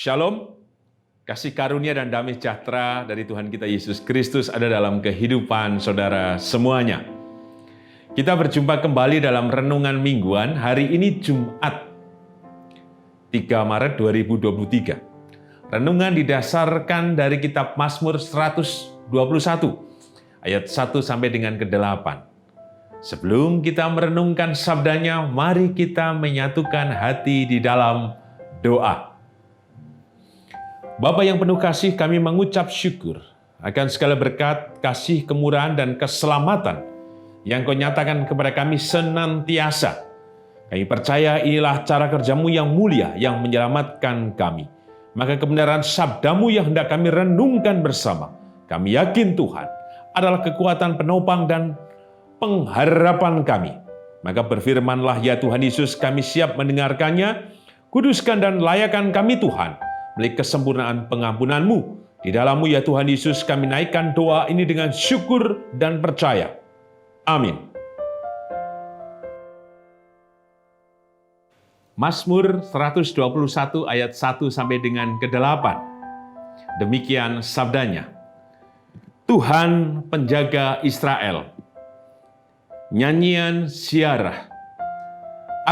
Shalom, kasih karunia dan damai sejahtera dari Tuhan kita Yesus Kristus ada dalam kehidupan saudara semuanya. Kita berjumpa kembali dalam renungan mingguan hari ini Jumat 3 Maret 2023. Renungan didasarkan dari kitab Mazmur 121 ayat 1 sampai dengan ke-8. Sebelum kita merenungkan sabdanya, mari kita menyatukan hati di dalam doa. Bapa yang penuh kasih, kami mengucap syukur akan segala berkat, kasih, kemurahan, dan keselamatan yang Kau nyatakan kepada kami senantiasa. Kami percaya inilah cara kerja-Mu yang mulia yang menyelamatkan kami. Maka kebenaran sabda-Mu yang hendak kami renungkan bersama, kami yakin Tuhan adalah kekuatan penopang dan pengharapan kami. Maka berfirmanlah ya Tuhan Yesus, kami siap mendengarkannya. Kuduskan dan layakan kami Tuhan, melalui kesempurnaan pengampunan-Mu. Di dalam-Mu ya Tuhan Yesus, kami naikkan doa ini dengan syukur dan percaya. Amin. Mazmur 121 ayat 1 sampai dengan ke-8. Demikian sabdanya. Tuhan penjaga Israel. Nyanyian Ziarah.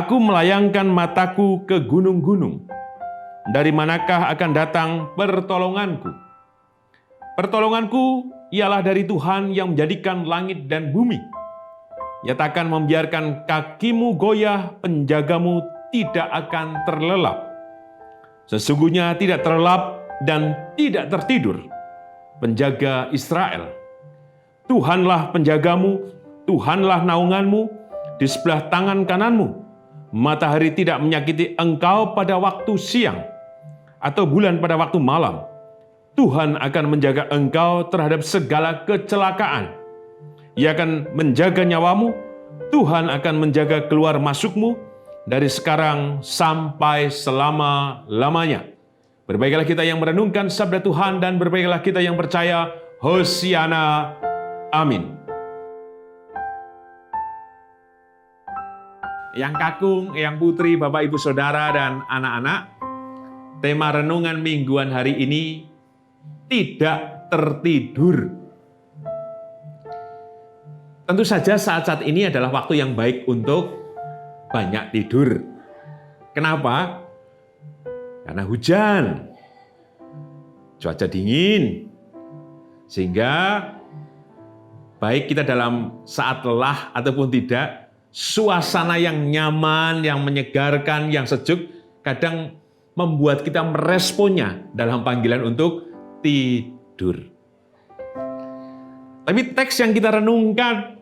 Aku melayangkan mataku ke gunung-gunung. Dari manakah akan datang pertolonganku? Pertolonganku ialah dari Tuhan yang menjadikan langit dan bumi. Ia takkan membiarkan kakimu goyah, penjagamu tidak akan terlelap. Sesungguhnya tidak terlelap dan tidak tertidur penjaga Israel. Tuhanlah penjagamu, Tuhanlah naunganmu di sebelah tangan kananmu. Matahari tidak menyakiti engkau pada waktu siang, atau bulan pada waktu malam. Tuhan akan menjaga engkau terhadap segala kecelakaan. Ia akan menjaga nyawamu. Tuhan akan menjaga keluar masukmu dari sekarang sampai selama-lamanya. Berbahagialah kita yang merenungkan sabda Tuhan dan berbahagialah kita yang percaya. Hosiana. Amin. Yang Kakung, Yang Putri, Bapak Ibu Saudara dan anak-anak, tema renungan mingguan hari ini tidak tertidur. Tentu saja saat-saat ini adalah waktu yang baik untuk banyak tidur. Kenapa? Karena hujan, cuaca dingin, sehingga baik kita dalam saat lelah ataupun tidak, suasana yang nyaman, yang menyegarkan, yang sejuk, kadang membuat kita meresponnya dalam panggilan untuk tidur. Tapi teks yang kita renungkan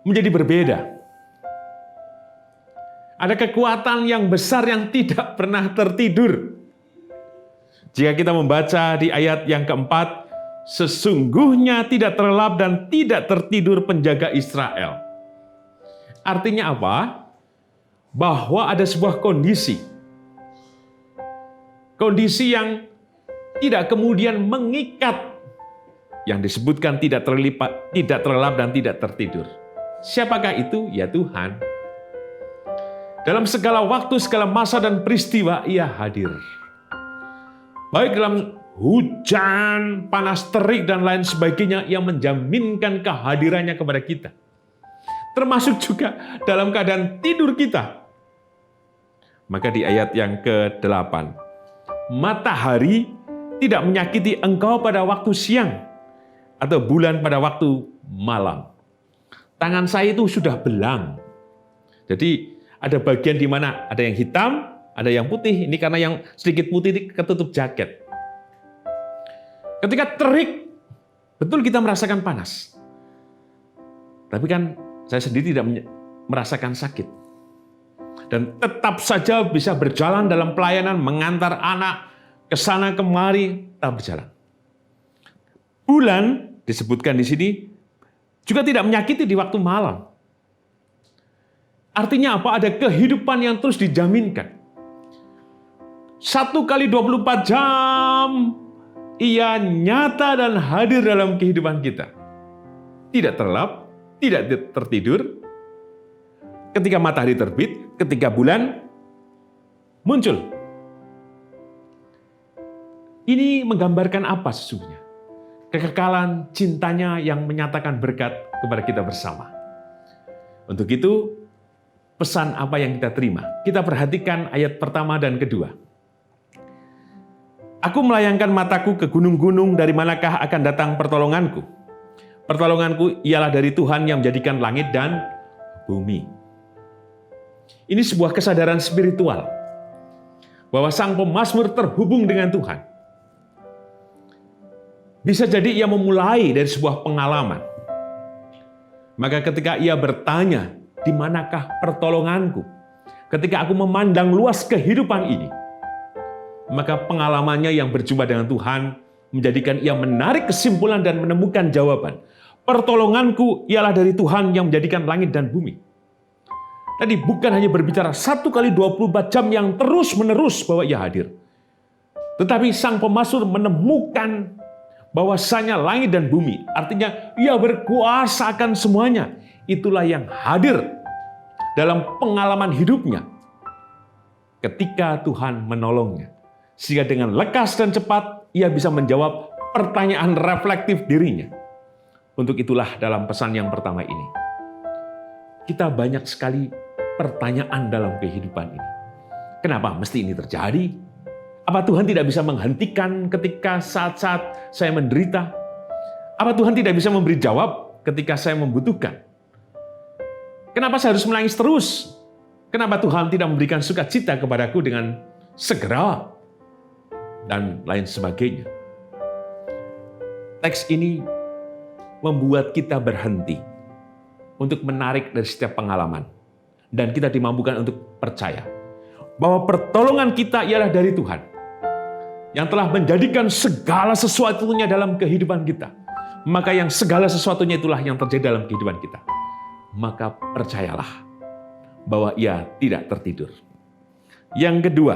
menjadi berbeda. Ada kekuatan yang besar yang tidak pernah tertidur. Jika kita membaca di ayat yang keempat, sesungguhnya tidak terlelap dan tidak tertidur penjaga Israel. Artinya apa? Bahwa ada sebuah kondisi. Kondisi yang tidak kemudian mengikat. Yang disebutkan tidak terlelap dan tidak tertidur. Siapakah itu? Ya Tuhan. Dalam segala waktu, segala masa dan peristiwa, Ia hadir. Baik dalam hujan, panas terik, dan lain sebagainya, Ia menjaminkan kehadirannya kepada kita. Termasuk juga dalam keadaan tidur kita. Maka di ayat yang ke-8, matahari tidak menyakiti engkau pada waktu siang, atau bulan pada waktu malam. Tangan saya itu sudah belang. Jadi ada bagian di mana ada yang hitam, ada yang putih. Ini karena yang sedikit putih ini ketutup jaket. Ketika terik, betul kita merasakan panas. Tapi kan saya sendiri tidak merasakan sakit. Dan tetap saja bisa berjalan dalam pelayanan, mengantar anak ke sana kemari, tetap berjalan. Bulan disebutkan di sini juga tidak menyakiti di waktu malam. Artinya apa? Ada kehidupan yang terus dijaminkan. 1 kali 24 jam Ia nyata dan hadir dalam kehidupan kita. Tidak terlelap, tidak tertidur. Ketika matahari terbit, ketika bulan muncul. Ini menggambarkan apa sesungguhnya? Kekekalan cintanya yang menyatakan berkat kepada kita bersama. Untuk itu, pesan apa yang kita terima? Kita perhatikan ayat pertama dan kedua. Aku melayangkan mataku ke gunung-gunung, dari manakah akan datang pertolonganku? Pertolonganku ialah dari Tuhan yang menjadikan langit dan bumi. Ini sebuah kesadaran spiritual bahwa sang pemazmur terhubung dengan Tuhan. Bisa jadi ia memulai dari sebuah pengalaman. Maka ketika ia bertanya, di manakah pertolonganku? Ketika aku memandang luas kehidupan ini, maka pengalamannya yang berjumpa dengan Tuhan menjadikan ia menarik kesimpulan dan menemukan jawaban. Pertolonganku ialah dari Tuhan yang menjadikan langit dan bumi. Tadi bukan hanya berbicara 1 kali 24 jam yang terus-menerus bahwa ia hadir. Tetapi sang pemazmur menemukan bahwasanya langit dan bumi, artinya ia berkuasa akan semuanya. Itulah yang hadir dalam pengalaman hidupnya ketika Tuhan menolongnya. Sehingga dengan lekas dan cepat ia bisa menjawab pertanyaan reflektif dirinya. Untuk itulah dalam pesan yang pertama ini, kita banyak sekali pertanyaan dalam kehidupan ini. Kenapa mesti ini terjadi? Apa Tuhan tidak bisa menghentikan ketika saat-saat saya menderita? Apa Tuhan tidak bisa memberi jawab ketika saya membutuhkan? Kenapa saya harus menangis terus? Kenapa Tuhan tidak memberikan sukacita kepadaku dengan segera? Dan lain sebagainya. Teks ini membuat kita berhenti untuk menarik dari setiap pengalaman. Dan kita dimampukan untuk percaya bahwa pertolongan kita ialah dari Tuhan yang telah menjadikan segala sesuatunya dalam kehidupan kita. Maka yang segala sesuatunya itulah yang terjadi dalam kehidupan kita. Maka percayalah bahwa ia tidak tertidur. Yang kedua,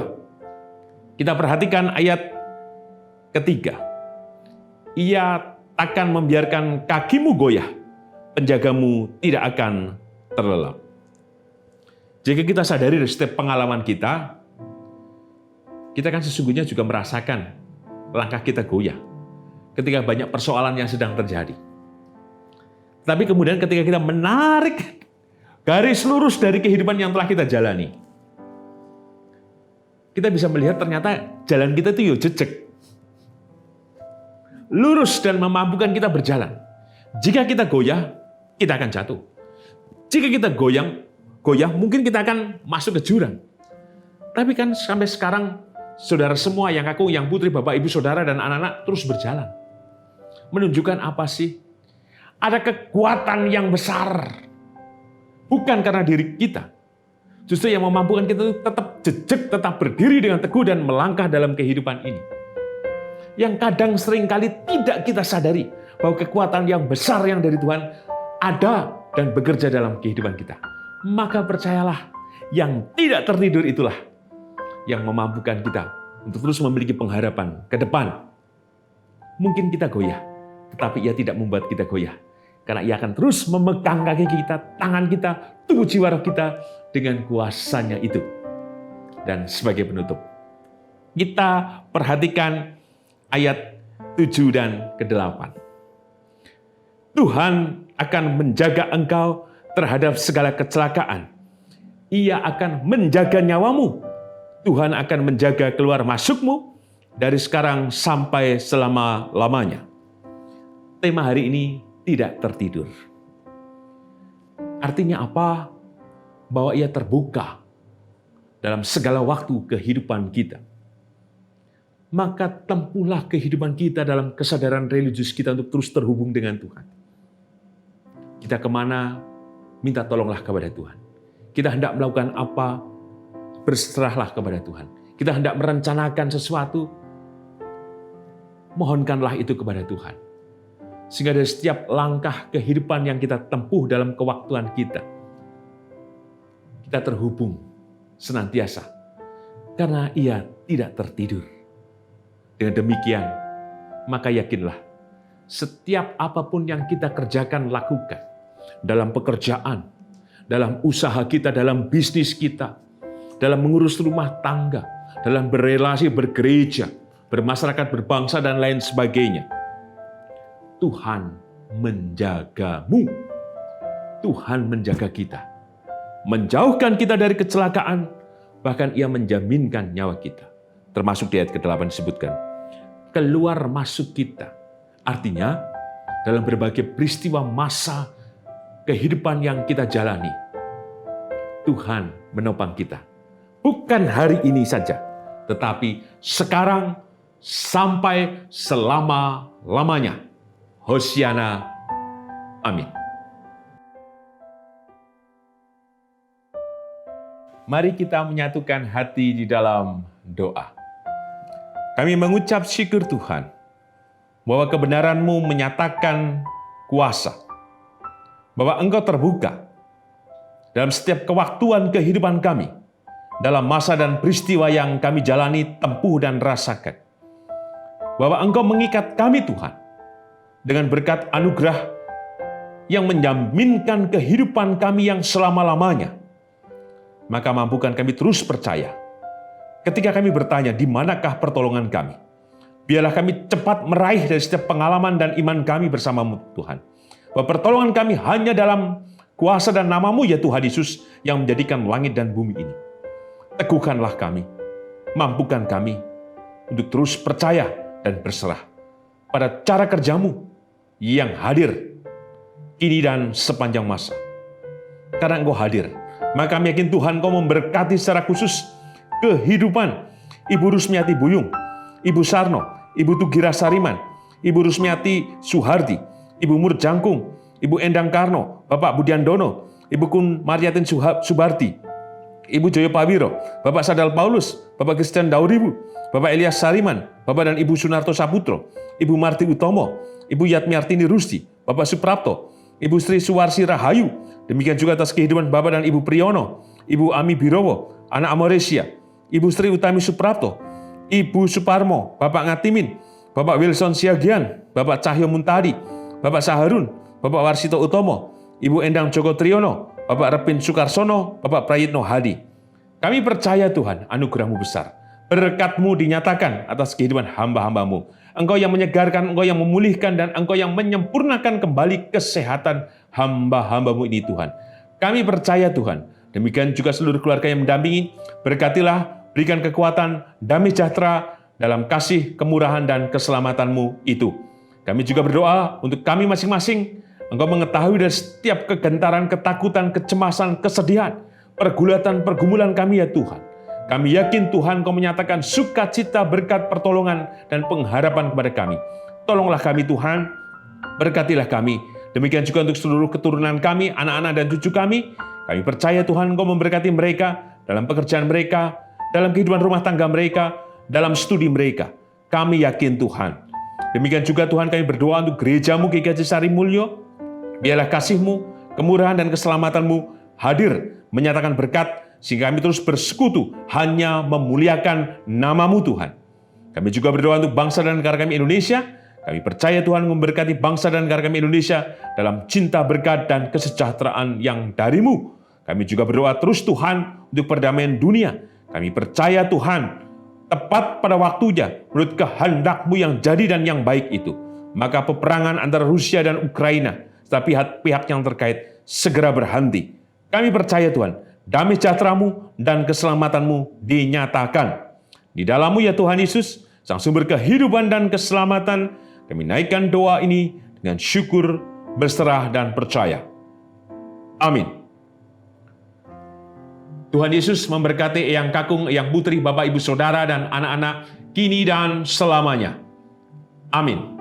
kita perhatikan ayat ketiga. Ia akan membiarkan kakimu goyah, penjagamu tidak akan terlelap. Jika kita sadari dari setiap pengalaman kita kan sesungguhnya juga merasakan langkah kita goyah ketika banyak persoalan yang sedang terjadi. Tapi kemudian ketika kita menarik garis lurus dari kehidupan yang telah kita jalani, kita bisa melihat ternyata jalan kita itu jejek. Lurus dan memampukan kita berjalan. Jika kita goyah, kita akan jatuh. Jika kita goyah, mungkin kita akan masuk ke jurang. Tapi kan sampai sekarang, saudara semua yang aku, yang putri, bapak, ibu, saudara, dan anak-anak terus berjalan. Menunjukkan apa sih? Ada kekuatan yang besar. Bukan karena diri kita. Justru yang memampukan kita tetap jejak, tetap berdiri dengan teguh dan melangkah dalam kehidupan ini. Yang kadang seringkali tidak kita sadari bahwa kekuatan yang besar yang dari Tuhan ada dan bekerja dalam kehidupan kita. Maka percayalah, yang tidak tertidur itulah yang memampukan kita untuk terus memiliki pengharapan ke depan. Mungkin kita goyah, tetapi ia tidak membuat kita goyah. Karena ia akan terus memegang kaki kita, tangan kita, tubuh jiwa roh kita dengan kuasanya itu. Dan sebagai penutup, kita perhatikan ayat 7 dan ke-8. Tuhan akan menjaga engkau terhadap segala kecelakaan. Ia akan menjaga nyawamu. Tuhan akan menjaga keluar masukmu dari sekarang sampai selama-lamanya. Tema hari ini tidak tertidur. Artinya apa? Bahwa ia terbuka dalam segala waktu kehidupan kita. Maka tempuhlah kehidupan kita dalam kesadaran religius kita untuk terus terhubung dengan Tuhan. Kita kemana, minta tolonglah kepada Tuhan. Kita hendak melakukan apa, berserahlah kepada Tuhan. Kita hendak merencanakan sesuatu, mohonkanlah itu kepada Tuhan. Sehingga dari setiap langkah kehidupan yang kita tempuh dalam kewaktuan kita terhubung senantiasa. Karena ia tidak tertidur. Dengan demikian, maka yakinlah, setiap apapun yang kita kerjakan, lakukan. Dalam pekerjaan, dalam usaha kita, dalam bisnis kita, dalam mengurus rumah tangga, dalam berrelasi, bergereja, bermasyarakat, berbangsa, dan lain sebagainya. Tuhan menjagamu. Tuhan menjaga kita. Menjauhkan kita dari kecelakaan, bahkan Ia menjaminkan nyawa kita. Termasuk di ayat ke-8 disebutkan, keluar masuk kita. Artinya, dalam berbagai peristiwa masa kehidupan yang kita jalani, Tuhan menopang kita. Bukan hari ini saja, tetapi sekarang sampai selama-lamanya. Hosiana. Amin. Mari kita menyatukan hati di dalam doa. Kami mengucap syukur Tuhan, bahwa kebenaran-Mu menyatakan kuasa, bahwa Engkau terbuka dalam setiap kewaktuan kehidupan kami, dalam masa dan peristiwa yang kami jalani, tempuh, dan rasakan. Bahwa Engkau mengikat kami Tuhan, dengan berkat anugerah yang menjaminkan kehidupan kami yang selama-lamanya. Maka mampukan kami terus percaya. Ketika kami bertanya, di manakah pertolongan kami? Biarlah kami cepat meraih dari setiap pengalaman dan iman kami bersama-Mu Tuhan. Bahwa pertolongan kami hanya dalam kuasa dan nama-Mu ya Tuhan Yesus yang menjadikan langit dan bumi ini. Teguhkanlah kami, mampukan kami untuk terus percaya dan berserah pada cara kerja-Mu yang hadir kini dan sepanjang masa. Karena Engkau hadir, maka kami yakin Tuhan Engkau memberkati secara khusus kehidupan Ibu Rusmiati Buyung, Ibu Sarno, Ibu Tugira Sariman, Ibu Rusmiati Suhardi, Ibu Mur Jangkung, Ibu Endang Karno, Bapak Budiandono, Ibu Kun Maryatin Subarti, Ibu Joyo Pawiro, Bapak Sadal Paulus, Bapak Christian Dauribu, Bapak Elias Sariman, Bapak dan Ibu Sunarto Saputro, Ibu Marti Utomo, Ibu Yatmiartini Rusdi, Bapak Suprapto, Ibu Sri Suwarsi Rahayu, demikian juga atas kehidupan Bapak dan Ibu Priyono, Ibu Ami Birowo, Anak Amoresia, Ibu Sri Utami Suprapto, Ibu Suparmo, Bapak Ngatimin, Bapak Wilson Siagian, Bapak Cahyo Muntadi, Bapak Saharun, Bapak Warsito Utomo, Ibu Endang Joko Triyono, Bapak Repin Sukarsono, Bapak Prayitno Hadi. Kami percaya Tuhan, anugerah-Mu besar. Berkat-Mu dinyatakan atas kehidupan hamba-hamba-Mu. Engkau yang menyegarkan, Engkau yang memulihkan, dan Engkau yang menyempurnakan kembali kesehatan hamba-hamba-Mu ini Tuhan. Kami percaya Tuhan, demikian juga seluruh keluarga yang mendampingi, berkatilah, berikan kekuatan, damai sejahtera dalam kasih, kemurahan, dan keselamatan-Mu itu. Kami juga berdoa untuk kami masing-masing. Engkau mengetahui dari setiap kegentaran, ketakutan, kecemasan, kesedihan, pergulatan, pergumulan kami ya Tuhan. Kami yakin Tuhan Kau menyatakan sukacita, berkat, pertolongan, dan pengharapan kepada kami. Tolonglah kami Tuhan, berkatilah kami. Demikian juga untuk seluruh keturunan kami, anak-anak dan cucu kami. Kami percaya Tuhan Kau memberkati mereka, dalam pekerjaan mereka, dalam kehidupan rumah tangga mereka, dalam studi mereka. Kami yakin Tuhan. Demikian juga Tuhan kami berdoa untuk gereja-Mu GKJ Sari Mulyo. Biarlah kasih-Mu, kemurahan, dan keselamatan-Mu hadir, menyatakan berkat, sehingga kami terus bersekutu hanya memuliakan nama-Mu Tuhan. Kami juga berdoa untuk bangsa dan negara kami Indonesia. Kami percaya Tuhan memberkati bangsa dan negara kami Indonesia dalam cinta, berkat, dan kesejahteraan yang dari-Mu. Kami juga berdoa terus Tuhan untuk perdamaian dunia. Kami percaya Tuhan tepat pada waktunya menurut kehendak-Mu yang jadi dan yang baik itu. Maka peperangan antara Rusia dan Ukraina serta pihak-pihak yang terkait segera berhenti. Kami percaya Tuhan, damai sejahtera-Mu dan keselamatan-Mu dinyatakan. Di dalam-Mu ya Tuhan Yesus, Sang Sumber kehidupan dan keselamatan, kami naikkan doa ini dengan syukur, berserah, dan percaya. Amin. Tuhan Yesus memberkati Eyang Kakung, Eyang Putri, Bapak, Ibu, Saudara, dan anak-anak kini dan selamanya. Amin.